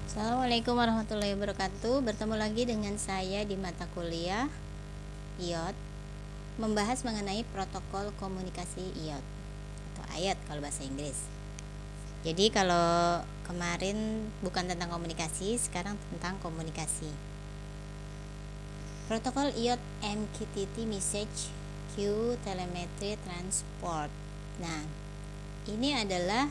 Assalamualaikum warahmatullahi wabarakatuh. Bertemu lagi dengan saya di mata kuliah IOT, membahas mengenai protokol komunikasi IOT atau IOT kalau bahasa Inggris. Jadi kalau kemarin bukan tentang komunikasi, sekarang tentang komunikasi. Protokol IOT MQTT Message Queue Telemetry Transport. Nah, ini adalah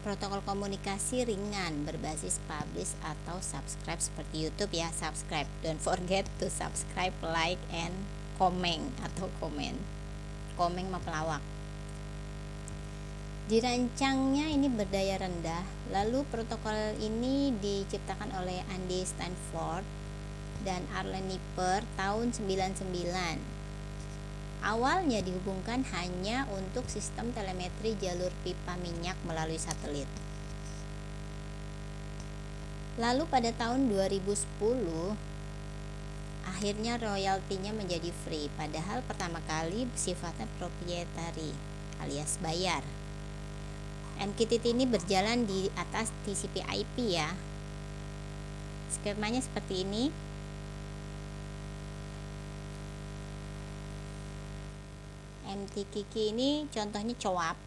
protokol komunikasi ringan berbasis publish atau subscribe seperti YouTube ya. Subscribe, don't forget to subscribe, like, and comment atau komen mah pelawak. Dirancangnya ini berdaya rendah. Lalu protokol ini diciptakan oleh Andy Stanford dan Arlen Nipper tahun 99. Awalnya dihubungkan hanya untuk sistem telemetri jalur pipa minyak melalui satelit. Lalu pada tahun 2010, akhirnya royaltinya menjadi free, padahal pertama kali sifatnya proprietary alias bayar. MQTT ini berjalan di atas TCP/IP ya. Skemanya seperti ini. MTKK ini contohnya CoAP,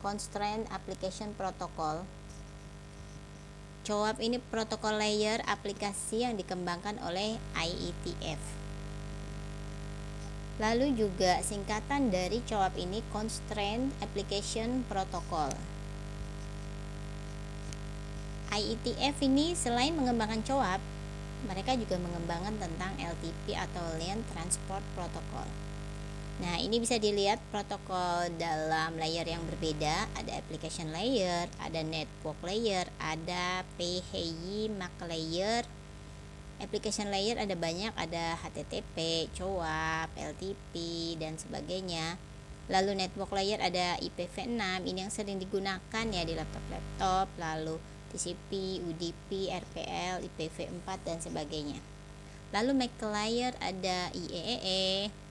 Constraint Application Protocol. CoAP ini protokol layer aplikasi yang dikembangkan oleh IETF. Lalu juga singkatan dari CoAP ini Constraint Application Protocol. IETF ini selain mengembangkan CoAP, mereka juga mengembangkan tentang LTP atau Line Transport Protocol. Nah, ini bisa dilihat protokol dalam layer yang berbeda. Ada application layer, ada network layer, ada PHY MAC layer. Application layer ada banyak, ada HTTP, CoAP, LTP, dan sebagainya. Lalu network layer ada IPv6, ini yang sering digunakan ya di laptop-laptop. Lalu TCP, UDP, RPL, IPv4, dan sebagainya. Lalu MAC layer ada IEEE,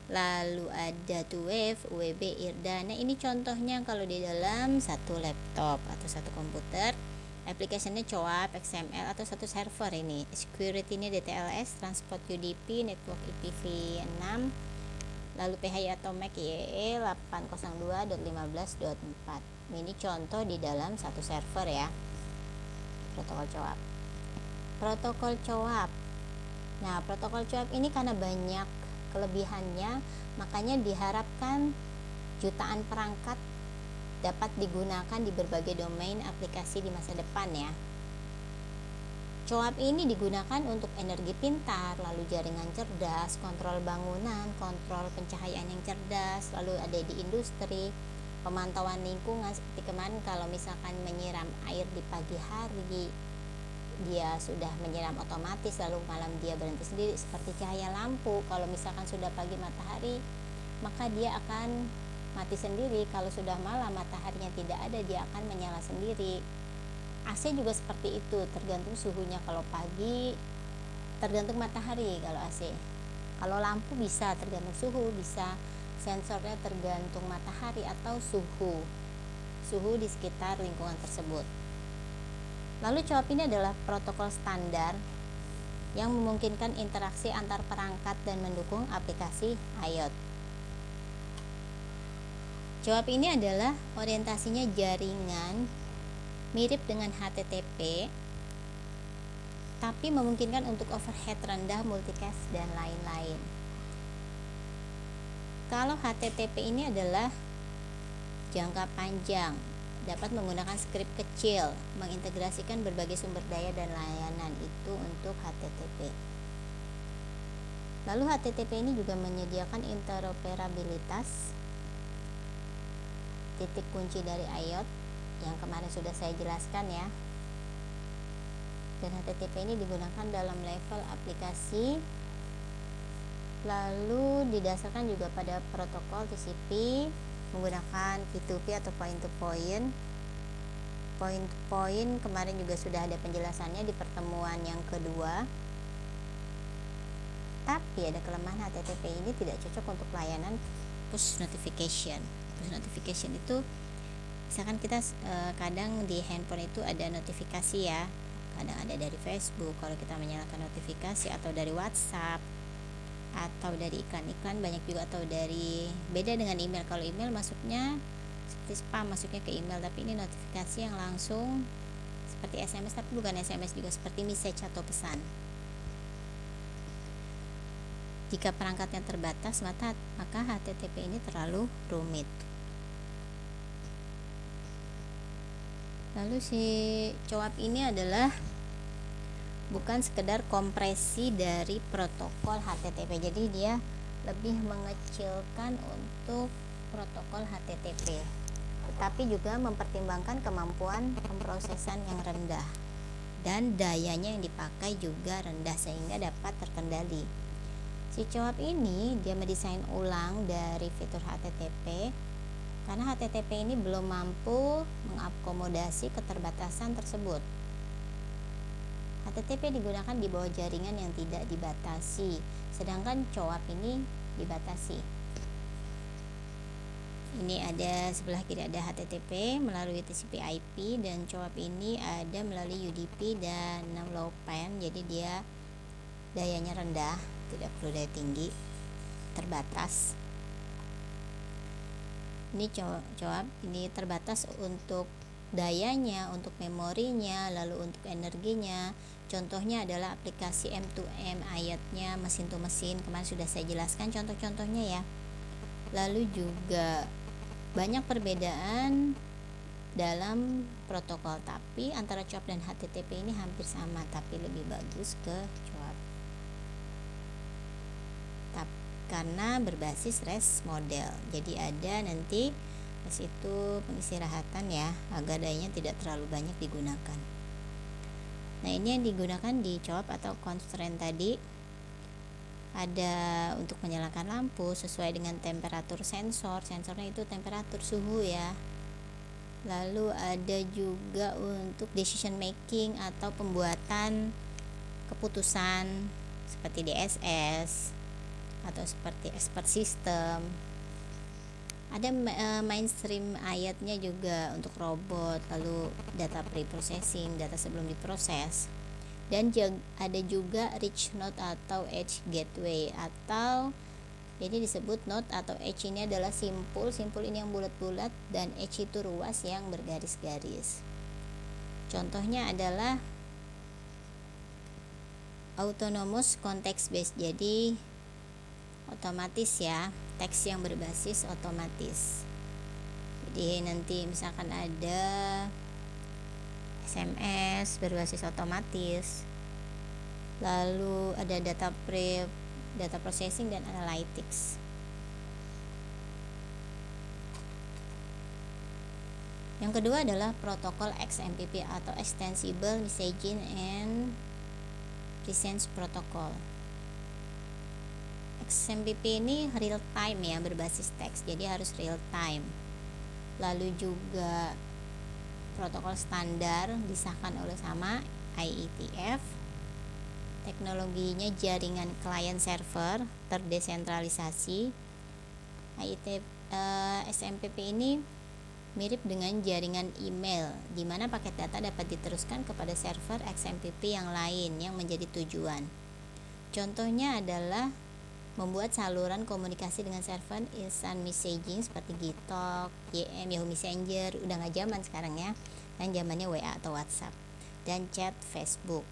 lalu ada 2Wave, UWB, IRDA. Nah, ini contohnya kalau di dalam satu laptop atau satu komputer, aplikasinya CoAP, XML, atau satu server ini. Security ini DTLS, transport UDP, network IPv6, lalu PHY atau MAC IEEE 802.15.4. Ini contoh di dalam satu server ya. Protokol CoAP. Protokol CoAP. Nah, protokol CoAP ini karena banyak kelebihannya, makanya diharapkan jutaan perangkat dapat digunakan di berbagai domain aplikasi di masa depan ya. CoAP ini digunakan untuk energi pintar, lalu jaringan cerdas, kontrol bangunan, kontrol pencahayaan yang cerdas, lalu ada di industri, pemantauan lingkungan seperti kemarin kalau misalkan menyiram air di pagi hari, dia sudah menyiram otomatis, lalu malam dia berhenti sendiri seperti cahaya lampu. Kalau misalkan sudah pagi matahari, maka dia akan mati sendiri. Kalau sudah malam mataharinya tidak ada, dia akan menyala sendiri. AC juga seperti itu, tergantung suhunya. Kalau pagi tergantung matahari kalau AC. Kalau lampu bisa tergantung suhu, bisa sensornya tergantung matahari atau suhu di sekitar lingkungan tersebut. Lalu CoAP ini adalah protokol standar yang memungkinkan interaksi antar perangkat dan mendukung aplikasi IOT. CoAP ini adalah orientasinya jaringan mirip dengan HTTP, tapi memungkinkan untuk overhead rendah, multicast, dan lain-lain. Kalau HTTP ini adalah jangka panjang, dapat menggunakan skrip kecil, mengintegrasikan berbagai sumber daya dan layanan itu untuk HTTP. Lalu HTTP ini juga menyediakan interoperabilitas, titik kunci dari IOT yang kemarin sudah saya jelaskan ya. Dan HTTP ini digunakan dalam level aplikasi, lalu didasarkan juga pada protokol TCP menggunakan P2P atau point to point. Point to point kemarin juga sudah ada penjelasannya di pertemuan yang kedua. Tapi ada kelemahan, HTTP ini tidak cocok untuk layanan push notification. Push notification itu Misalkan kita kadang di handphone itu ada notifikasi ya, kadang ada dari Facebook kalau kita menyalakan notifikasi, atau dari WhatsApp, atau dari iklan-iklan banyak juga, atau dari, beda dengan email. Kalau email masuknya seperti spam, masuknya ke email, tapi ini notifikasi yang langsung seperti SMS, tapi bukan SMS juga, seperti message atau pesan. Jika perangkatnya terbatas, maka HTTP ini terlalu rumit. Lalu si CoAP ini adalah bukan sekedar kompresi dari protokol HTTP, jadi dia lebih mengecilkan untuk protokol HTTP, tetapi juga mempertimbangkan kemampuan pemrosesan yang rendah dan dayanya yang dipakai juga rendah sehingga dapat terkendali. Si CoAP ini dia mendesain ulang dari fitur HTTP karena HTTP ini belum mampu mengakomodasi keterbatasan tersebut. HTTP digunakan di bawah jaringan yang tidak dibatasi, sedangkan CoAP ini dibatasi. Ini ada sebelah kiri ada HTTP melalui TCP/IP, dan CoAP ini ada melalui UDP dan LowPan. Jadi dia dayanya rendah, tidak perlu daya tinggi, terbatas. Ini CoAP ini terbatas untuk dayanya, untuk memorinya, lalu untuk energinya. Contohnya adalah aplikasi M2M, ayatnya mesin to mesin, kemarin sudah saya jelaskan contoh-contohnya ya. Lalu juga banyak perbedaan dalam protokol, tapi antara CoAP dan HTTP ini hampir sama, tapi lebih bagus ke CoAP karena berbasis REST model. Jadi ada nanti di situ pengistirahatan ya, agar dayanya tidak terlalu banyak digunakan. Nah, ini yang digunakan di CoAP atau constraint tadi. Ada untuk menyalakan lampu sesuai dengan temperatur sensor. Sensornya itu temperatur suhu ya. Lalu ada juga untuk decision making atau pembuatan keputusan seperti DSS atau seperti expert system. Ada mainstream ayatnya juga untuk robot, lalu data pre-processing, data sebelum diproses. Dan ada juga rich node atau edge gateway, atau ini disebut node atau edge ini adalah simpul ini yang bulat-bulat, dan edge itu ruas yang bergaris-garis. Contohnya adalah autonomous context based, jadi otomatis ya, teks yang berbasis otomatis. Jadi nanti misalkan ada SMS berbasis otomatis, lalu ada data processing dan analytics. Yang kedua adalah protokol XMPP atau Extensible Messaging and Presence Protocol. XMPP ini real time ya, berbasis teks, jadi harus real time. Lalu juga protokol standar disahkan oleh sama IETF. Teknologinya jaringan client server terdesentralisasi. XMPP ini mirip dengan jaringan email, di mana paket data dapat diteruskan kepada server XMPP yang lain yang menjadi tujuan. Contohnya adalah membuat saluran komunikasi dengan server instant messaging seperti Gtalk, YM, Yahoo Messenger, udah gak zaman sekarang ya, dan zamannya WA atau WhatsApp, dan chat Facebook.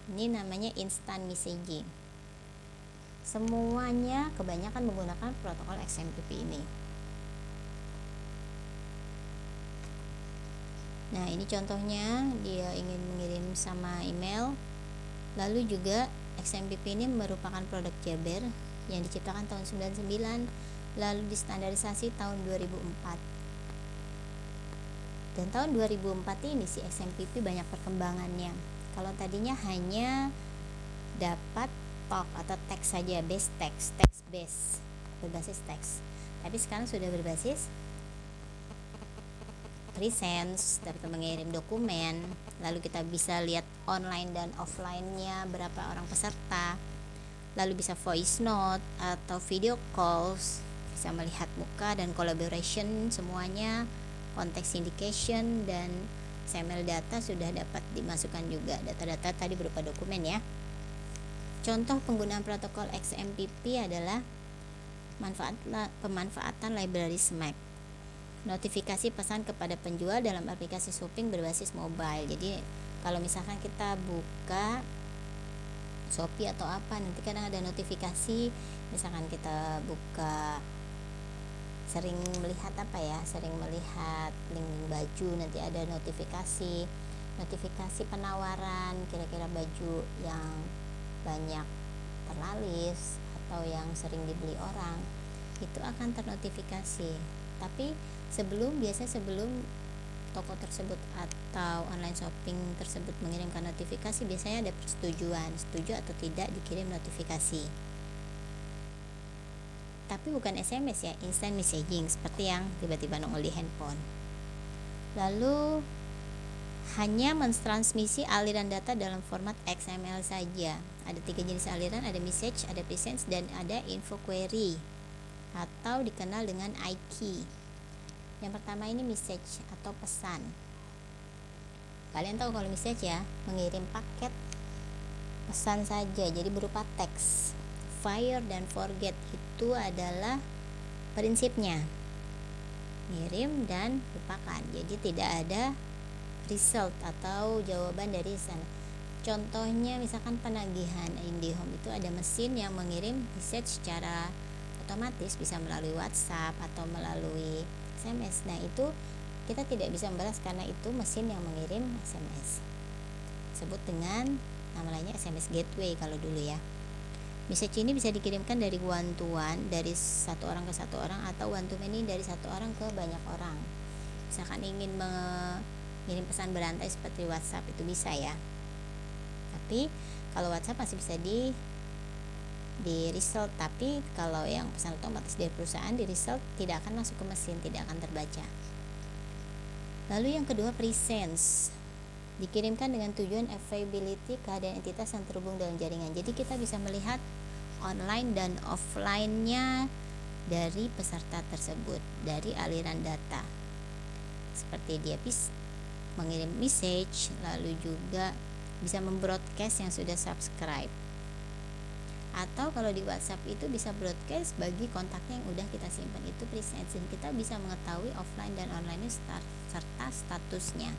Ini namanya instant messaging. Semuanya kebanyakan menggunakan protokol XMPP ini. Nah, ini contohnya, dia ingin mengirim sama email. Lalu juga XMPP ini merupakan produk Jabber yang diciptakan tahun 99, lalu distandarisasi tahun 2004. Dan tahun 2004 ini si XMPP banyak perkembangannya. Kalau tadinya hanya dapat talk atau teks saja, base text base, berbasis teks. Tapi sekarang sudah berbasis presence, dapat mengirim dokumen, lalu kita bisa lihat online dan offline-nya berapa orang peserta, lalu bisa voice note atau video calls, bisa melihat muka dan collaboration semuanya konteks syndication dan XML data sudah dapat dimasukkan juga. Data-data tadi berupa dokumen ya. Contoh penggunaan protokol XMPP adalah pemanfaatan library SMAC. Notifikasi pesan kepada penjual dalam aplikasi shopping berbasis mobile. Jadi kalau misalkan kita buka Shopee atau apa, nanti kadang ada notifikasi, misalkan kita buka sering melihat link baju, nanti ada notifikasi penawaran kira-kira baju yang banyak terlaris atau yang sering dibeli orang, itu akan ternotifikasi. Tapi sebelum toko tersebut atau online shopping tersebut mengirimkan notifikasi, biasanya ada persetujuan, setuju atau tidak dikirim notifikasi. Tapi bukan SMS ya, instant messaging seperti yang tiba-tiba nongol di handphone. Lalu hanya mentransmisi aliran data dalam format XML saja. Ada 3 jenis aliran, ada message, ada presence, dan ada info query atau dikenal dengan IQ. Yang pertama ini message atau pesan. Kalian tahu kalau message ya, mengirim paket pesan saja, jadi berupa teks. Fire dan forget itu adalah prinsipnya, ngirim dan lupakan, jadi tidak ada result atau jawaban dari sana. Contohnya misalkan penagihan IndiHome, itu ada mesin yang mengirim message secara otomatis, bisa melalui WhatsApp atau melalui SMS. Nah itu kita tidak bisa membalas karena itu mesin yang mengirim SMS, disebut dengan nama lainnya SMS gateway kalau dulu ya. Message ini bisa dikirimkan dari one to one, dari satu orang ke satu orang, atau one to many, dari satu orang ke banyak orang. Misalkan ingin mengirim pesan berantai seperti WhatsApp, itu bisa ya. Tapi kalau WhatsApp masih bisa di result, tapi kalau yang pesan otomatis dari perusahaan, di result tidak akan masuk ke mesin, tidak akan terbaca. Lalu yang kedua, presence, dikirimkan dengan tujuan availability kehadiran entitas yang terhubung dalam jaringan. Jadi kita bisa melihat online dan offline-nya dari peserta tersebut, dari aliran data. Seperti dia bisa mengirim message, lalu juga bisa membroadcast yang sudah subscribe. Atau kalau di WhatsApp itu bisa broadcast bagi kontaknya yang udah kita simpan, itu presence. Dan kita bisa mengetahui offline dan online serta statusnya.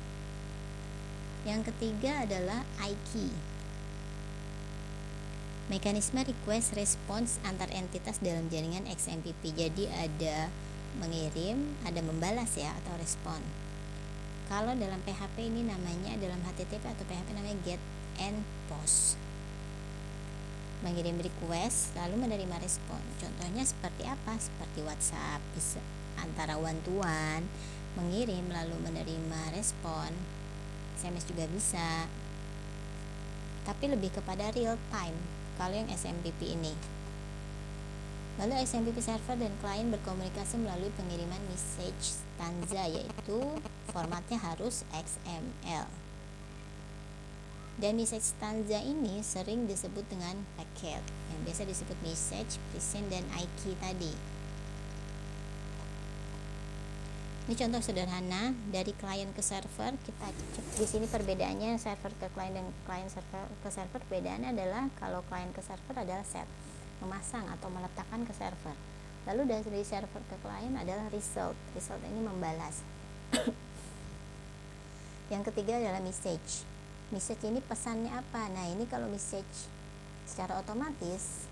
Yang ketiga adalah IQ, mekanisme request response antar entitas dalam jaringan XMPP. Jadi ada mengirim, ada membalas ya, atau respon. Kalau dalam PHP ini namanya, dalam HTTP atau PHP namanya get and post. Mengirim request lalu menerima respon. Contohnya seperti apa? Seperti WhatsApp, bisa antara one to one, mengirim lalu menerima respon. SMS juga bisa, tapi lebih kepada real time kalau yang XMPP ini. Lalu XMPP server dan klien berkomunikasi melalui pengiriman message stanza, yaitu formatnya harus XML. Dan message stanza ini sering disebut dengan packet, yang biasa disebut message, present, dan IQ tadi. Ini contoh sederhana dari klien ke server. Kita cek di sini perbedaannya server ke klien dan klien server ke server. Perbedaannya adalah kalau klien ke server adalah set, memasang atau meletakkan ke server. Lalu dari server ke klien adalah result. Result ini membalas. Yang ketiga adalah message. Message ini pesannya apa? Nah, ini kalau message secara otomatis,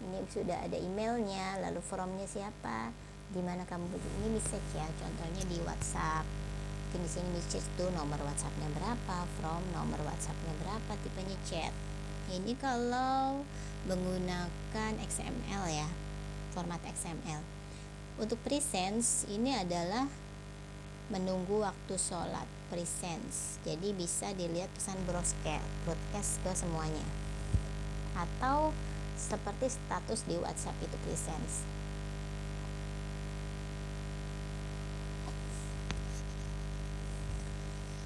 ini sudah ada emailnya, lalu formnya siapa, di mana kamu butuh, ini message ya. Contohnya di WhatsApp, mungkin di sini message tuh nomor WhatsAppnya berapa, from nomor WhatsAppnya berapa, tipenya chat. Ini kalau menggunakan XML ya, format XML. Untuk presence ini adalah menunggu waktu sholat, presence. Jadi bisa dilihat pesan broadcast ke semuanya, atau seperti status di WhatsApp itu presence.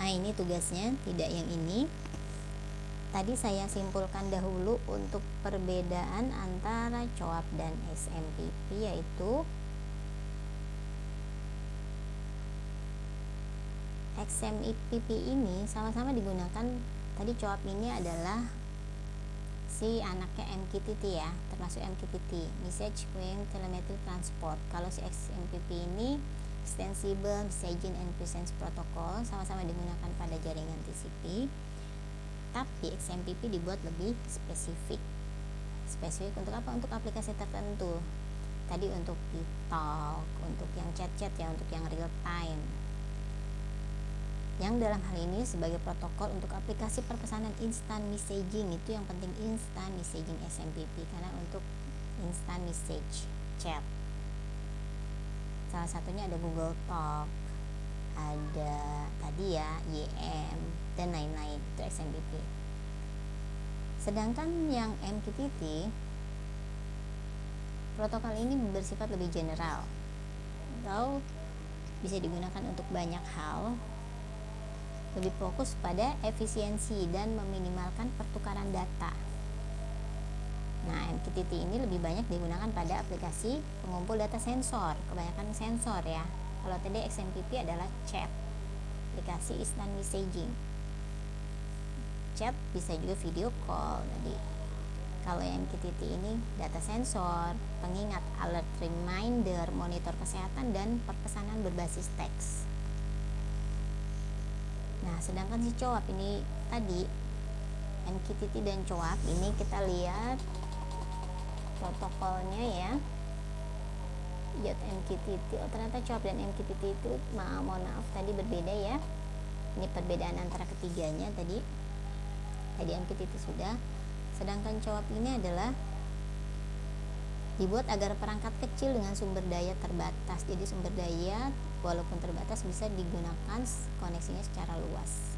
Nah, ini tugasnya, tidak yang ini. Tadi saya simpulkan dahulu untuk perbedaan antara COAP dan XMPP, yaitu XMPP ini sama-sama digunakan. Tadi CoAP ini adalah si anaknya MQTT ya, termasuk MQTT, Message Queuing Telemetry Transport. Kalau si XMPP ini Extensible Messaging and Presence Protocol, sama-sama digunakan pada jaringan TCP, tapi XMPP dibuat lebih spesifik. Spesifik untuk apa? Untuk aplikasi tertentu. Tadi untuk e-talk, untuk yang chat-chat ya, untuk yang real time. Yang dalam hal ini sebagai protokol untuk aplikasi perpesanan instant messaging, itu yang penting, instant messaging XMPP, karena untuk instant message chat. Salah satunya ada Google Talk, ada tadi ya YM dan lain-lain, itu XMPP. Sedangkan yang MQTT, protokol ini bersifat lebih general atau bisa digunakan untuk banyak hal, lebih fokus pada efisiensi dan meminimalkan pertukaran data. Nah, MQTT ini lebih banyak digunakan pada aplikasi pengumpul data sensor, kebanyakan sensor ya. Kalau tadi XMPP adalah chat, aplikasi instant messaging. Chat bisa juga video call tadi. Kalau yang MQTT ini data sensor, pengingat, alert reminder, monitor kesehatan, dan perpesanan berbasis teks. Nah, sedangkan si CoAP ini tadi, MQTT dan CoAP ini kita lihat protokolnya ya. MQTT, oh ternyata CoAP dan MQTT itu mohon maaf tadi berbeda ya. Ini perbedaan antara ketiganya tadi MQTT sudah. Sedangkan CoAP ini adalah dibuat agar perangkat kecil dengan sumber daya terbatas. Jadi sumber daya walaupun terbatas bisa digunakan koneksinya secara luas.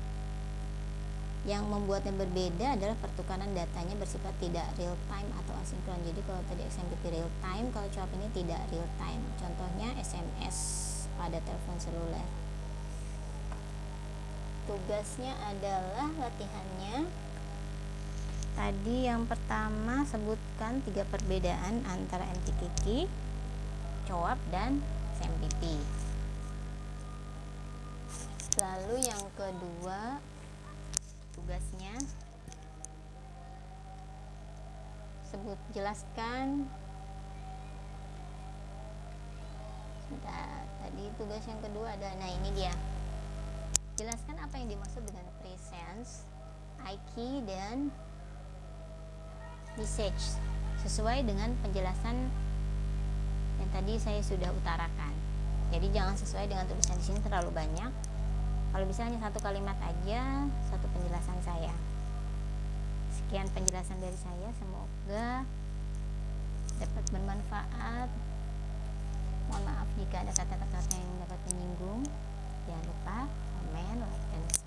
Yang membuatnya berbeda adalah pertukaran datanya bersifat tidak real time atau asinkron. Jadi kalau tadi XMPP real time, kalau CoAP ini tidak real time. Contohnya SMS pada telepon seluler. Tugasnya adalah latihannya. Tadi yang pertama sebutkan 3 perbedaan antara MQTT, CoAP, dan XMPP. Lalu yang kedua tugasnya jelaskan. Tadi tugas yang kedua ada, nah ini dia. Jelaskan apa yang dimaksud dengan presence, IK, dan message sesuai dengan penjelasan yang tadi saya sudah utarakan. Jadi jangan sesuai dengan tulisan di sini terlalu banyak. Kalau bisa hanya 1 kalimat aja, 1 penjelasan saya. Sekian penjelasan dari saya, semoga dapat bermanfaat. Mohon maaf jika ada kata-kata yang dapat menyinggung. Jangan lupa komen, like, dan subscribe.